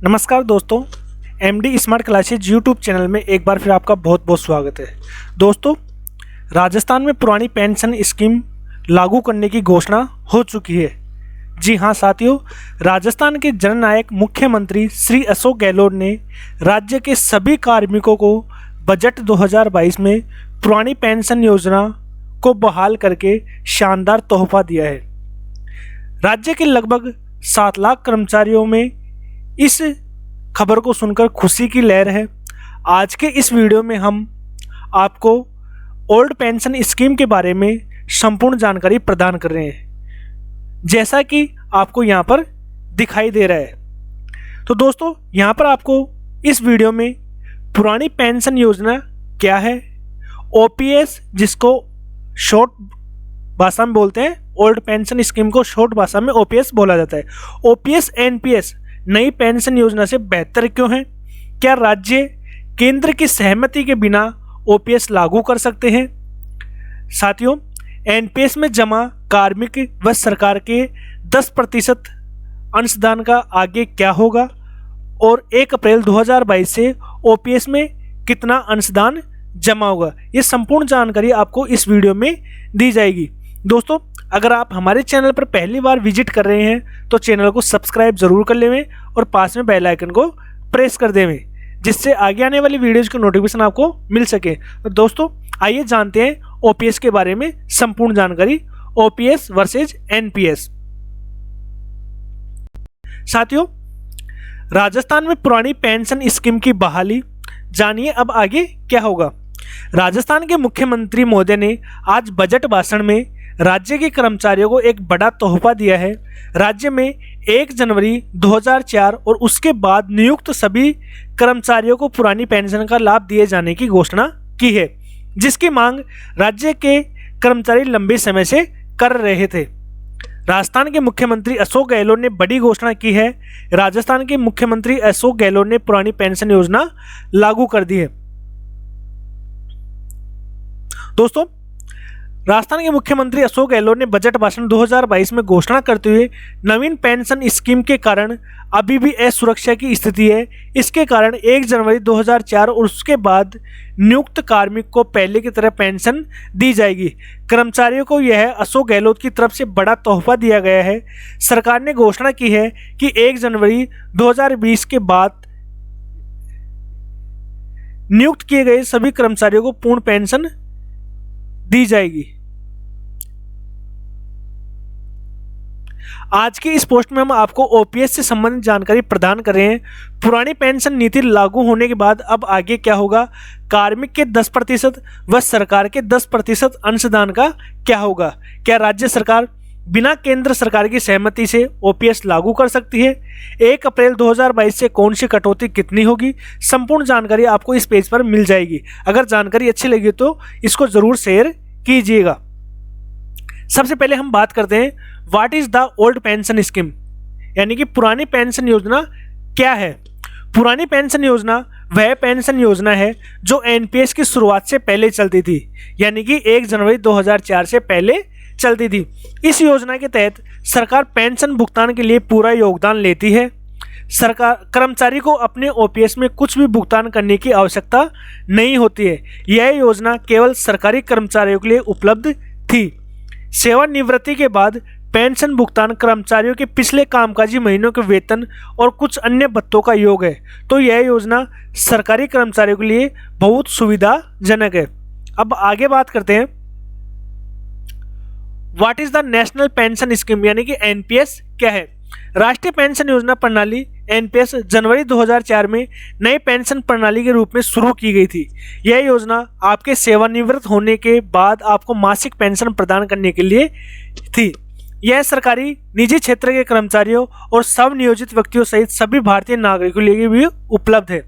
नमस्कार दोस्तों, MD smart classes YouTube channel में एक बार फिर आपका बहुत बहुत स्वागत है। दोस्तों, राजस्थान में पुरानी पेंशन स्कीम लागू करने की घोषणा हो चुकी है। जी हाँ साथियों, राजस्थान के जननायक मुख्यमंत्री श्री अशोक गहलोत ने राज्य के सभी कार्मिकों को बजट 2022 में पुरानी पेंशन योजना को बहाल करके शानदार तोहफा दिया है। राज्य के लगभग 7 लाख कर्मचारियों में इस खबर को सुनकर खुशी की लहर है। आज के इस वीडियो में हम आपको ओल्ड पेंशन स्कीम के बारे में संपूर्ण जानकारी प्रदान कर रहे हैं, जैसा कि आपको यहाँ पर दिखाई दे रहा है। तो दोस्तों, यहाँ पर आपको इस वीडियो में पुरानी पेंशन योजना क्या है, ओपीएस जिसको शॉर्ट भाषा में बोलते हैं, ओल्ड पेंशन स्कीम को शॉर्ट भाषा में ओपीएस बोला जाता है। ओपीएस एनपीएस नई पेंशन योजना से बेहतर क्यों है? क्या राज्य केंद्र की सहमति के बिना ओपीएस लागू कर सकते हैं? साथियों, एनपीएस में जमा कार्मिक व सरकार के 10% अंशदान का आगे क्या होगा और 1 अप्रैल 2022 से ओपीएस में कितना अंशदान जमा होगा, ये संपूर्ण जानकारी आपको इस वीडियो में दी जाएगी। दोस्तों, अगर आप हमारे चैनल पर पहली बार विजिट कर रहे हैं तो चैनल को सब्सक्राइब जरूर कर लेवें और पास में बेल आइकन को प्रेस कर देवें, जिससे आगे आने वाली वीडियोज़ की नोटिफिकेशन आपको मिल सके। तो दोस्तों, आइए जानते हैं ओपीएस के बारे में संपूर्ण जानकारी, ओपीएस वर्सेज एनपीएस। साथियों, राजस्थान में पुरानी पेंशन स्कीम की बहाली, जानिए अब आगे क्या होगा। राजस्थान के मुख्यमंत्री महोदय ने आज बजट भाषण में राज्य के कर्मचारियों को एक बड़ा तोहफा दिया है। राज्य में 1 जनवरी 2004 और उसके बाद नियुक्त सभी कर्मचारियों को पुरानी पेंशन का लाभ दिए जाने की घोषणा की है, जिसकी मांग राज्य के कर्मचारी लंबे समय से कर रहे थे। राजस्थान के मुख्यमंत्री अशोक गहलोत ने बड़ी घोषणा की है। राजस्थान के मुख्यमंत्री अशोक गहलोत ने पुरानी पेंशन योजना लागू कर दी है। दोस्तों, राजस्थान के मुख्यमंत्री अशोक गहलोत ने बजट भाषण 2022 में घोषणा करते हुए नवीन पेंशन स्कीम के कारण अभी भी असुरक्षा की स्थिति है। इसके कारण 1 जनवरी 2004 और उसके बाद नियुक्त कार्मिक को पहले की तरह पेंशन दी जाएगी। कर्मचारियों को यह अशोक गहलोत की तरफ से बड़ा तोहफा दिया गया है। सरकार ने घोषणा की है कि 1 जनवरी 2020 के बाद नियुक्त किए गए सभी कर्मचारियों को पूर्ण पेंशन दी जाएगी। आज की इस पोस्ट में हम आपको ओपीएस से संबंधित जानकारी प्रदान कर रहे हैं। पुरानी पेंशन नीति लागू होने के बाद अब आगे क्या होगा, कार्मिक के 10% व सरकार के 10% अंशदान का क्या होगा, क्या राज्य सरकार बिना केंद्र सरकार की सहमति से ओपीएस लागू कर सकती है, 1 अप्रैल 2022 से कौन सी कटौती कितनी होगी, संपूर्ण जानकारी आपको इस पेज पर मिल जाएगी। अगर जानकारी अच्छी लगी तो इसको जरूर शेयर कीजिएगा। सबसे पहले हम बात करते हैं what is the old pension scheme, यानी कि पुरानी पेंशन योजना क्या है। पुरानी पेंशन योजना वह पेंशन योजना है जो एनपीएस की शुरुआत से पहले चलती थी, यानी कि 1 जनवरी 2004 से पहले चलती थी। इस योजना के तहत सरकार पेंशन भुगतान के लिए पूरा योगदान लेती है। सरकार कर्मचारी को अपने ओपीएस में कुछ भी भुगतान करने की आवश्यकता नहीं होती है। यह योजना केवल सरकारी कर्मचारियों के लिए उपलब्ध थी। सेवानिवृत्ति के बाद पेंशन भुगतान कर्मचारियों के पिछले कामकाजी महीनों के वेतन और कुछ अन्य भत्तों का योग है, तो यह योजना सरकारी कर्मचारियों के लिए बहुत सुविधाजनक है। अब आगे बात करते हैं what is the national pension scheme, यानी कि एनपीएस क्या है। राष्ट्रीय पेंशन योजना प्रणाली एनपीएस जनवरी 2004 में नई पेंशन प्रणाली के रूप में शुरू की गई थी। यह योजना आपके सेवानिवृत्त होने के बाद आपको मासिक पेंशन प्रदान करने के लिए थी। यह सरकारी, निजी क्षेत्र के कर्मचारियों और स्वनियोजित व्यक्तियों सहित सभी भारतीय नागरिकों के लिए भी उपलब्ध है।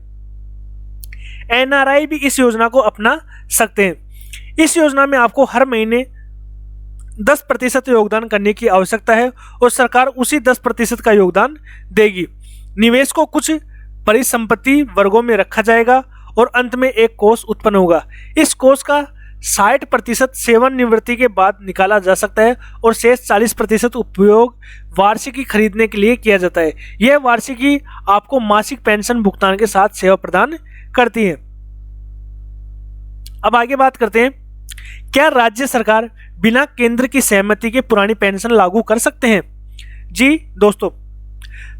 एनआरआई भी इस योजना को अपना सकते हैं। इस योजना में आपको हर महीने 10% योगदान करने की आवश्यकता है और सरकार उसी 10% का योगदान देगी। निवेश को कुछ परिसंपत्ति वर्गों में रखा जाएगा और अंत में एक कोष उत्पन्न होगा। इस कोष का 60% सेवानिवृत्ति के बाद निकाला जा सकता है और शेष 40% उपयोग वार्षिकी खरीदने के लिए किया जाता है। यह वार्षिकी आपको मासिक पेंशन भुगतान के साथ सेवा प्रदान करती है। अब आगे बात करते हैं, क्या राज्य सरकार बिना केंद्र की सहमति के पुरानी पेंशन लागू कर सकते हैं? जी दोस्तों,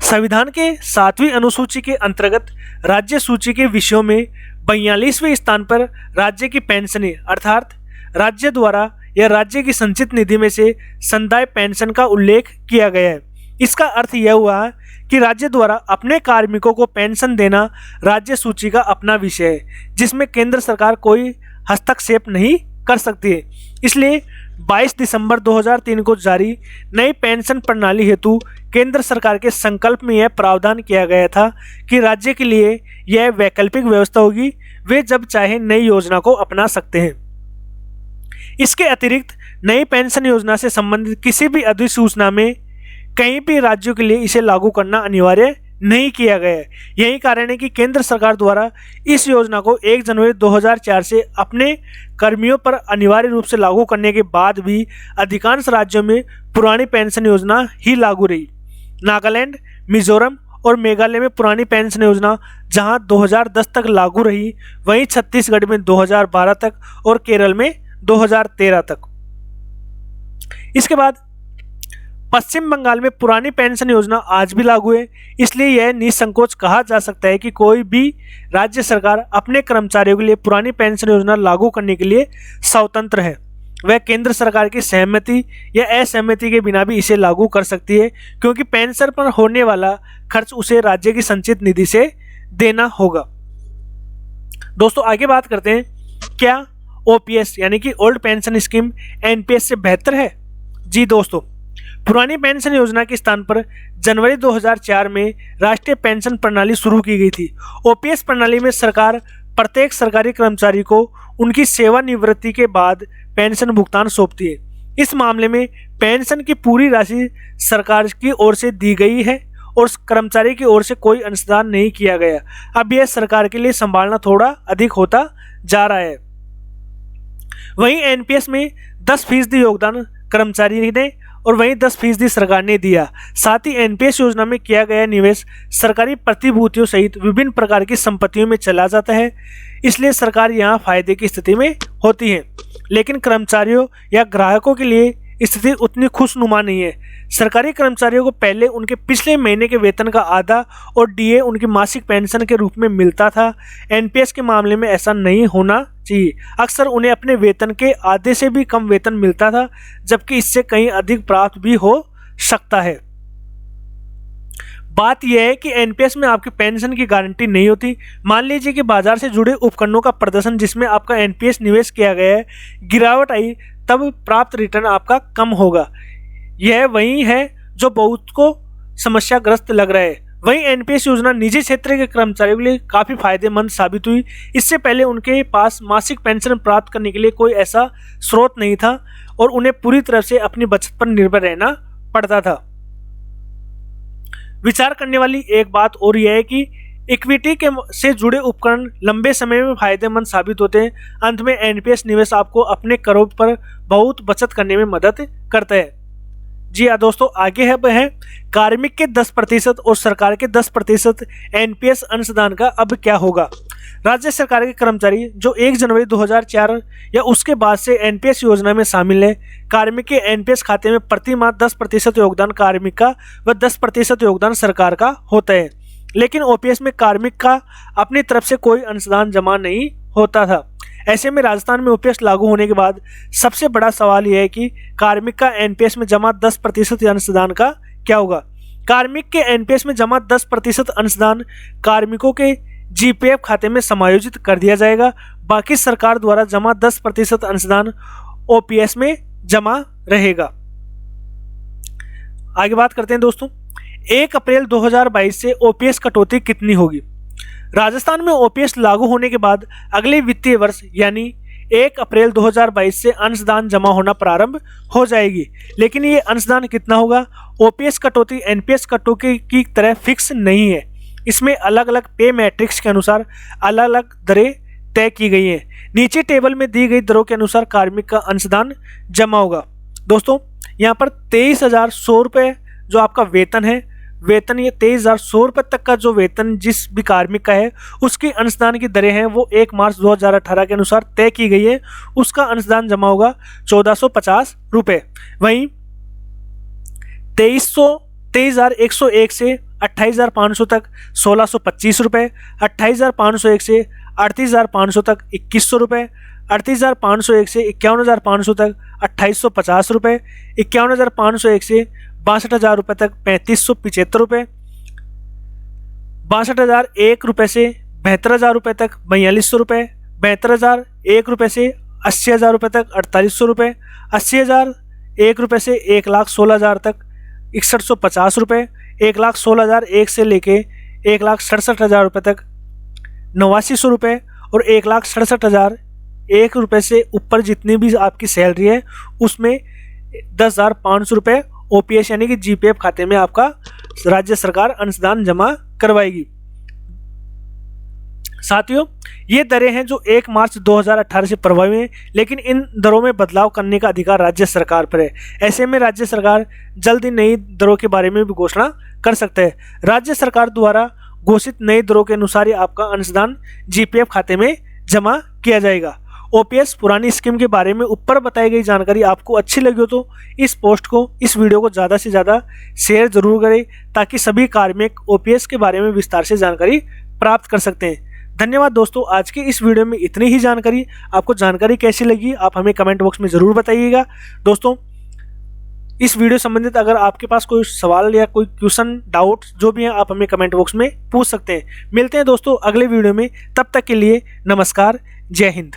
संविधान के 7वीं अनुसूची के अंतर्गत राज्य सूची के विषयों में 42वें स्थान पर राज्य की पेंशनें अर्थात राज्य द्वारा या राज्य की संचित निधि में से संदाय पेंशन का उल्लेख किया गया है। इसका अर्थ यह हुआ कि राज्य द्वारा अपने कार्मिकों को पेंशन देना राज्य सूची का अपना विषय है, जिसमें केंद्र सरकार कोई हस्तक्षेप नहीं कर सकती है। इसलिए 22 दिसंबर 2003 को जारी नई पेंशन प्रणाली हेतु केंद्र सरकार के संकल्प में यह प्रावधान किया गया था कि राज्य के लिए यह वैकल्पिक व्यवस्था होगी, वे जब चाहे नई योजना को अपना सकते हैं। इसके अतिरिक्त नई पेंशन योजना से संबंधित किसी भी अधिसूचना में कहीं भी राज्यों के लिए इसे लागू करना अनिवार्य नहीं किया गया है। यही कारण है कि केंद्र सरकार द्वारा इस योजना को 1 जनवरी 2004 से अपने कर्मियों पर अनिवार्य रूप से लागू करने के बाद भी अधिकांश राज्यों में पुरानी पेंशन योजना ही लागू रही। नागालैंड, मिजोरम और मेघालय में पुरानी पेंशन योजना जहां 2010 तक लागू रही, वहीं छत्तीसगढ़ में 2012 तक और केरल में 2013 तक। इसके बाद पश्चिम बंगाल में पुरानी पेंशन योजना आज भी लागू है। इसलिए यह निसंकोच कहा जा सकता है कि कोई भी राज्य सरकार अपने कर्मचारियों के लिए पुरानी पेंशन योजना लागू करने के लिए स्वतंत्र है। वह केंद्र सरकार की सहमति या असहमति के बिना भी इसे लागू कर सकती है, क्योंकि पेंशन पर होने वाला खर्च उसे राज्य की संचित निधि से देना होगा। दोस्तों आगे बात करते हैं, क्या ओपीएस यानी कि ओल्ड पेंशन स्कीम एनपीएस से बेहतर है? जी दोस्तों, पुरानी पेंशन योजना के स्थान पर जनवरी 2004 में राष्ट्रीय पेंशन प्रणाली शुरू की गई थी। ओपीएस प्रणाली में सरकार प्रत्येक सरकारी कर्मचारी को उनकी सेवानिवृत्ति के बाद पेंशन भुगतान सौंपती है। इस मामले में पेंशन की पूरी राशि सरकार की ओर से दी गई है और कर्मचारी की ओर से कोई अंशदान नहीं किया गया। अब यह सरकार के लिए संभालना थोड़ा अधिक होता जा रहा है। वहीं एनपीएस में 10% योगदान कर्मचारी ने और वहीं 10% सरकार ने दिया। साथ ही एनपीएस योजना में किया गया निवेश सरकारी प्रतिभूतियों सहित विभिन्न प्रकार की संपत्तियों में चला जाता है, इसलिए सरकार यहां फायदे की स्थिति में होती है। लेकिन कर्मचारियों या ग्राहकों के लिए स्थिति उतनी खुशनुमा नहीं है। सरकारी कर्मचारियों को पहले उनके पिछले महीने के वेतन का आधा और डीए उनकी मासिक पेंशन के रूप में मिलता था। एनपीएस के मामले में ऐसा नहीं होना चाहिए। अक्सर उन्हें अपने वेतन के आधे से भी कम वेतन मिलता था, जबकि इससे कहीं अधिक प्राप्त भी हो सकता है। बात यह है कि एनपीएस में आपकी पेंशन की गारंटी नहीं होती। मान लीजिए कि बाजार से जुड़े उपकरणों का प्रदर्शन जिसमें आपका एनपीएस निवेश किया गया है, गिरावट आई, तब प्राप्त रिटर्न आपका कम होगा। यह वही है जो बहुत को समस्याग्रस्त लग रहा है। वहीं एनपीएस योजना निजी क्षेत्र के कर्मचारियों के लिए काफ़ी फायदेमंद साबित हुई। इससे पहले उनके पास मासिक पेंशन प्राप्त करने के लिए कोई ऐसा स्रोत नहीं था और उन्हें पूरी तरह से अपनी बचत पर निर्भर रहना पड़ता था। विचार करने वाली एक बात और यह है कि इक्विटी के से जुड़े उपकरण लंबे समय में फायदेमंद साबित होते हैं। अंत में एनपीएस निवेश आपको अपने करों पर बहुत बचत करने में मदद करता है। जी हाँ दोस्तों, आगे है कार्मिक के 10% और सरकार के 10% एनपीएस अंशदान का अब क्या होगा। राज्य सरकार के कर्मचारी जो 1 जनवरी 2004 या उसके बाद से एनपीएस योजना में शामिल है, कार्मिक के एनपीएस खाते में प्रति माह 10% योगदान कार्मिक का व 10% योगदान सरकार का होता है। लेकिन ओपीएस में कार्मिक का अपनी तरफ से कोई अंशदान जमा नहीं होता था। ऐसे में राजस्थान में ओपीएस लागू होने के बाद सबसे बड़ा सवाल यह है कि कार्मिक का एनपीएस में जमा 10% अंशदान का क्या होगा। कार्मिक के एनपीएस में जमा 10% अंशदान कार्मिकों के जीपीएफ खाते में समायोजित कर दिया जाएगा। बाकी सरकार द्वारा जमा 10% अंशदान ओपीएस में जमा रहेगा। आगे बात करते हैं दोस्तों, 1 अप्रैल 2022 से ओपीएस कटौती कितनी होगी। राजस्थान में ओपीएस लागू होने के बाद अगले वित्तीय वर्ष यानी 1 अप्रैल 2022 से अंशदान जमा होना प्रारंभ हो जाएगी। लेकिन ये अंशदान कितना होगा? ओपीएस कटौती एनपीएस कटौती की तरह फिक्स नहीं है। इसमें अलग अलग पे मैट्रिक्स के अनुसार अलग अलग दरें तय की गई हैं। नीचे टेबल में दी गई दरों के अनुसार कार्मिक का अंशदान जमा होगा। दोस्तों यहाँ पर 23,100 रुपये जो आपका वेतन है, वेतन ये 23,100 रुपये तक का जो वेतन जिस भी कार्मिक का है उसकी अंशदान की दरें हैं वो 1 मार्च 2018 के अनुसार तय की गई है। उसका अंशदान जमा होगा 1450 रुपये। वहीं 23,101 से 28,500 तक 1,625 रुपये, 28,501 से 38,500 तक 2,100 रुपये, 38,501 से 51,500 तक 2,850 रुपये, 51,501 से 62,000 रुपये तक 3,575 रुपये, 62,001 रुपये से 72,000 रुपये तक 4,200 रुपये, 72,001 रुपये से 80,000 रुपये तक 4,800 रुपये, 80,001 रुपये से 1,16,000 तक 6,150 रुपये, 1,16,001 से लेके 1,67,000 रुपये तक 8,900 रुपये और 1,67,001 रुपये से ऊपर जितनी भी आपकी सैलरी है उसमें 10,500 रुपये OPS यानी कि GPF खाते में आपका राज्य सरकार अंशदान जमा करवाएगी। साथियों ये दरें हैं जो 1 मार्च 2018 से प्रभावी हैं, लेकिन इन दरों में बदलाव करने का अधिकार राज्य सरकार पर है। ऐसे में राज्य सरकार जल्द ही नई दरों के बारे में भी घोषणा कर सकते हैं। राज्य सरकार द्वारा घोषित नई दरों के अनुसार ही आपका अंशदान GPF खाते में जमा किया जाएगा। OPS पुरानी स्कीम के बारे में ऊपर बताई गई जानकारी आपको अच्छी लगी हो तो इस वीडियो को ज़्यादा से ज़्यादा शेयर जरूर करें ताकि सभी कार्मिक OPS के बारे में विस्तार से जानकारी प्राप्त कर सकते हैं। धन्यवाद दोस्तों, आज की इस वीडियो में इतनी ही जानकारी। आपको जानकारी कैसी लगी आप हमें कमेंट बॉक्स में ज़रूर बताइएगा। दोस्तों इस वीडियो संबंधित अगर आपके पास कोई सवाल या कोई क्वेश्चन डाउट जो भी है आप हमें कमेंट बॉक्स में पूछ सकते हैं। मिलते हैं दोस्तों अगले वीडियो में, तब तक के लिए नमस्कार, जय हिंद।